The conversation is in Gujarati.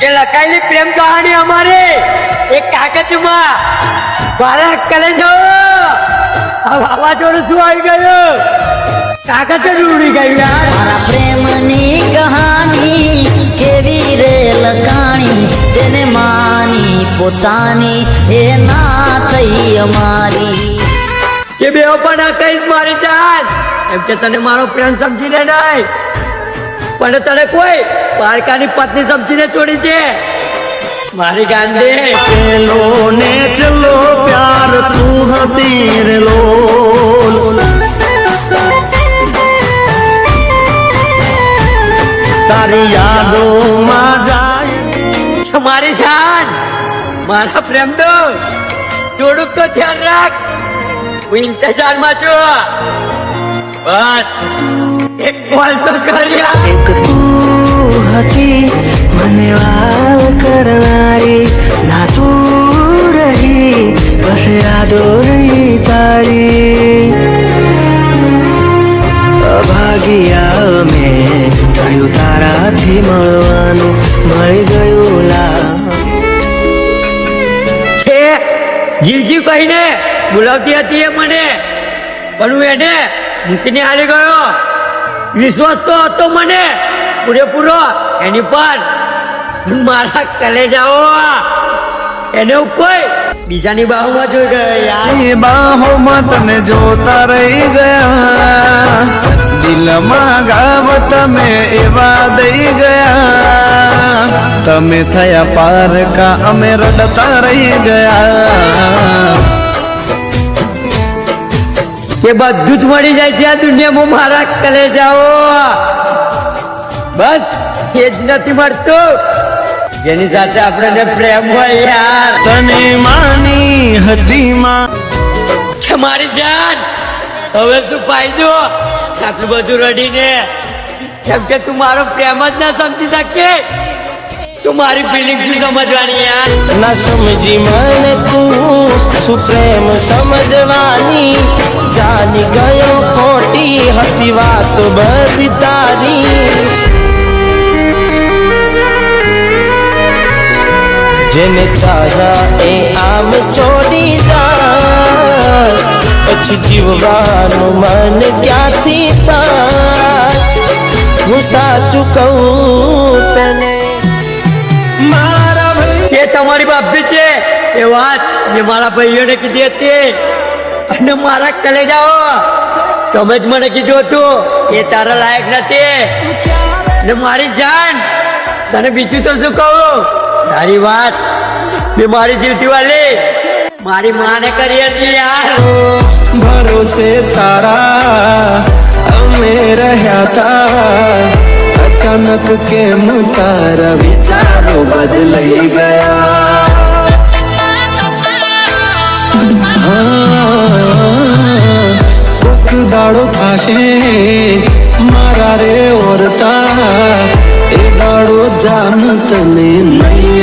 કે લખાયેલી પ્રેમ કહાની અમારે એક કાગળમાં મારા કલે જો વાવાઝોડું શું આવી ગયું, કાગળ જ ઉડી ગયું યાર. મારા પ્રેમની કહાની કેવી રે લખાણી, તેને માની પોતાની એ ના થઈ અમારી. કે બે પણ કહીશ મારી જાન, એમ કે તને મારો પ્રેમ સમજીને નહીં પણ તને કોઈ પારકાની પત્ની સમજીને છોડી છે મારી ગાંડે. चलो ने चलो प्यार तू हतीर लोल, तारी यादों में जाए મારી જાન મારા પ્રેમ તો થોડુંક તો ધ્યાન રાખ, હું ઇંતજારમાં છું. બસ એક કોલ તો કર્યા. એક તું હતી મને વાવ કરનારી, ના તું રહી બસ યાદો રહી તારી. અભાગ્યા મેં થયું તારાથી મળવાનું, મળી ગયું છે જીવ જીવ કહીને બોલાવતી હતી એ મને, પણ હું એને મૂકીને હાલી ગયો. વિશ્વાસ તો હતો મને પૂરેપૂરો એની પર, મારા કલેજાઓ એને કોઈ બીજાની બાહુમાં જોઈ ગયો યાર. बाहों तने जोता रही गया, दिलમાં ગાવ તમે એવા દઈ ગયા, તમે થયા પારકા અમે રડતા રહી ગયા. કે બધું જ મળી જાય છે આ દુનિયામાં મારા કલેજાઓ, બસ એ જ નથી મળતું જેની સાથે આપણને પ્રેમ હોય યાર. તને માની હતી માં કે મારી જાન હવે શું ફાયદો આટલું બધું રડીને, કેમ કે તું મારો પ્રેમ જ ના સમજી શકે, તું મારી ફિલિંગ શું સમજવાની યાર. ના સમજી મને તું શું પ્રેમ સમજવાની, જાની ગયો ખોટી હતી વાત બધી તારી. જેને તારા એ આમ છોડી જાય, પછી જીવવાનું મન ક્યાંથી થાય. હું સાચું કહું તને મારા ભાઈ, જે તમારી બાપી છે એ વાત મેં મારા ભાઈઓને કીધી હતી, અને મારા કલેજાઓ તમે જ મને કીધું હતું એ તારા લાયક નથી. ને મારી જાન તને બીજું તો શું કહું, તારી વાત મેં મારી જીવતી વાલી મારી માને કરી હતી યાર. ભરોસે તારા અમે રહ્યા હતા, અચાનક કેમ તારા વિચારો બદલાઈ ગયા. કોક દાડો થાશે મારા રે ઓરતા, એ દાડો જાન તને નહીં